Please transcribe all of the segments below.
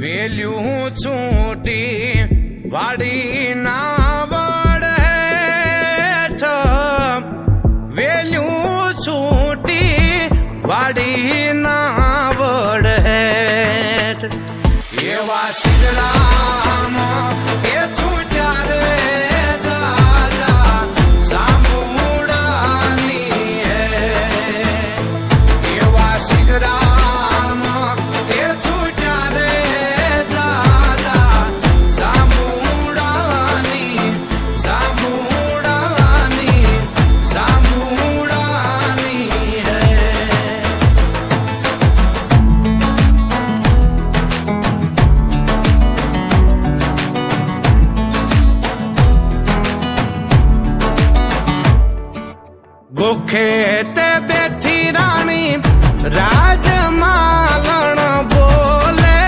Value છૂટી વાડી ના વડ હેઠ, વેલ્યું છૂટી વાડી ના વડ હેઠ, એવા સિદ્ધરામ એ છૂટ્યા રે ભૂખે તે બેઠી રાણી રાજમાલણ બોલે,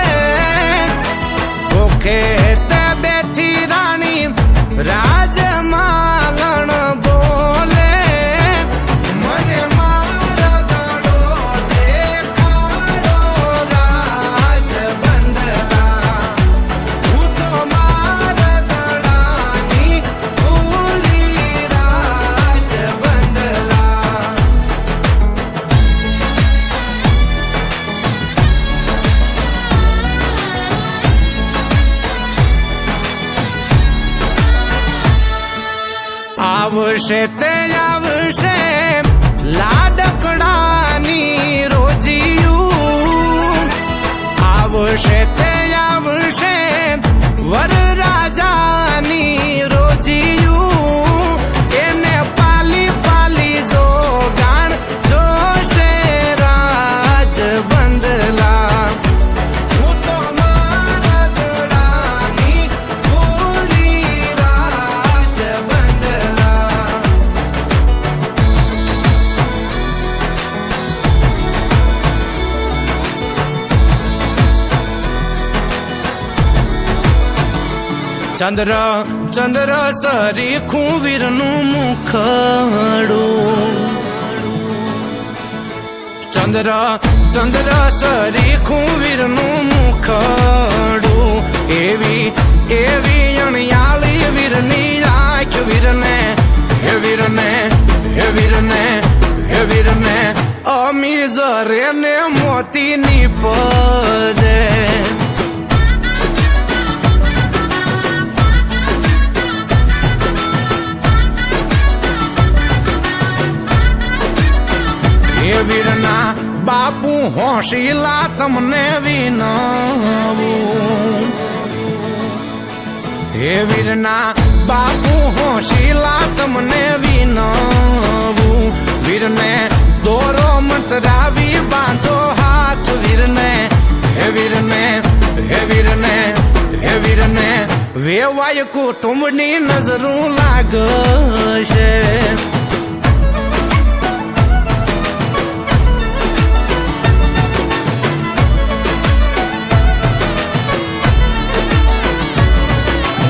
ભૂખે તે બેઠી રાણી રાજમાલણ બોલે, મને મારગડો દેખાડો રાજ બંદલા, હું તો મારગડાની ભૂલી રાજ બંદલા. આવશે તે આવશે લાડકડાની રોજીયું, આવશે તે આવશે વરરાજાની રોજીયું, એને પાલી પાલી જો ગાણ જોશે રાજ બંદલા, હું તો મારગડાની ભૂલી રાજ બંદલા. ચંદ્ર ચંદ્ર સરીખું વીરનું મુખડું, ચંદ્ર ચંદ્ર સરીખું વીરનું મુખડું, એવી એવી અણિયાળી વીરની આંખ વીરને, હે વીરને, હે વીરને, હે વીરને અમી જરે ને મોતી નીપજે. હે વીરના બાપુ હોશીલા તમને વિનવું, હે વીરના બાપુ હોશીલા તમને વિનવું, વીરને દોરો મંતરાવી બાંધો હાથ વીરને, હે વીરને, હે વીરને, હે વીરને વેવાય કુટુંબની નજરું લાગશે.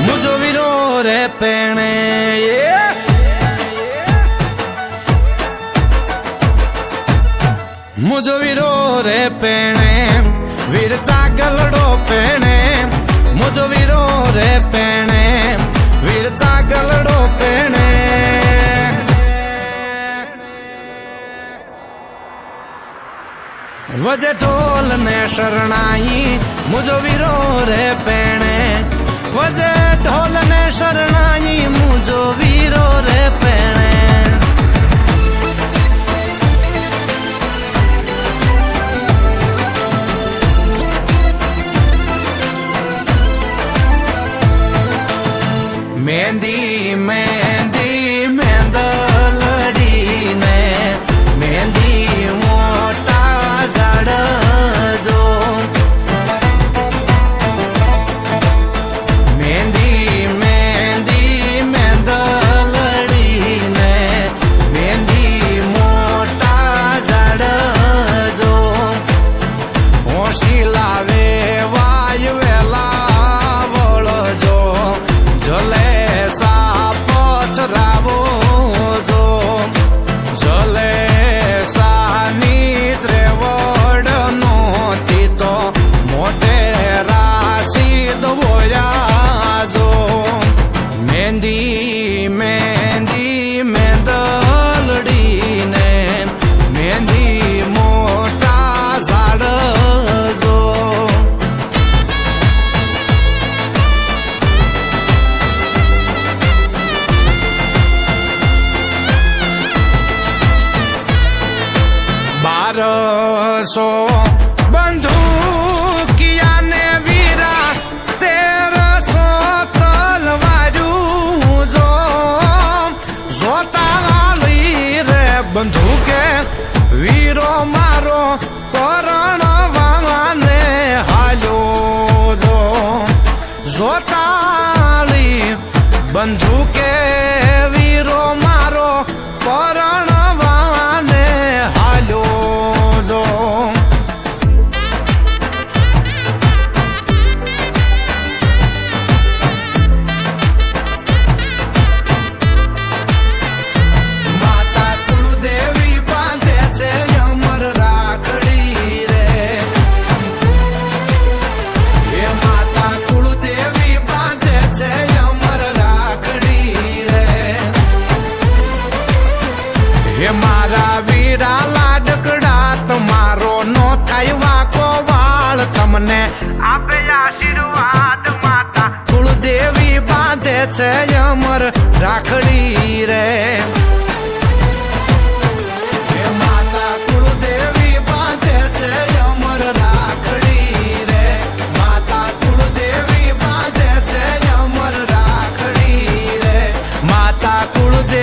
મુજો વીરો રે પેણે મુજો વીરો રે પેણે વીર ચાગલડો પેણે, મુજો વીરો રે પેણે વીર ચાગલડો પેણે. વજે ઢોલ ને શરણાઈ મુજો વીરો રે પેણે, વજે ઢોલ ને શરણાઈ મુજો વીરો રે પેણે. મહેંદી મહેંદી મેંદલડીને મહેંદી મોટા ઝાડજો, મહેંદી મહેંદી મેંદલડીને મહેંદી મોટા ઝાડજો, હોશી લાવે વાય વેલા વળજો, જલે પથરાવો જો, જલે સાની ત્રેવડ નોતી તો મોટેરા જોટાળી બંધુ કે વીરો મારો પરણવાને હાલ્યો જો માતા કુળદેવી બાંધે છે અમર રાખડી રે હે માતા કુળદેવી બાંધે છે અમર રાખડી રે હે મારા વીરા લાડકડા તમારો નો થાય વાકો વાળ તમને આપે આશીર્વાદ માતા કુળદેવી બાંધે છે અમર રાખડી રે હે માતા કુળદેવી બાંધે છે અમર રાખડી રે માતા કુળદેવી બાંધે છે અમર રાખડી રે માતા કુળદેવી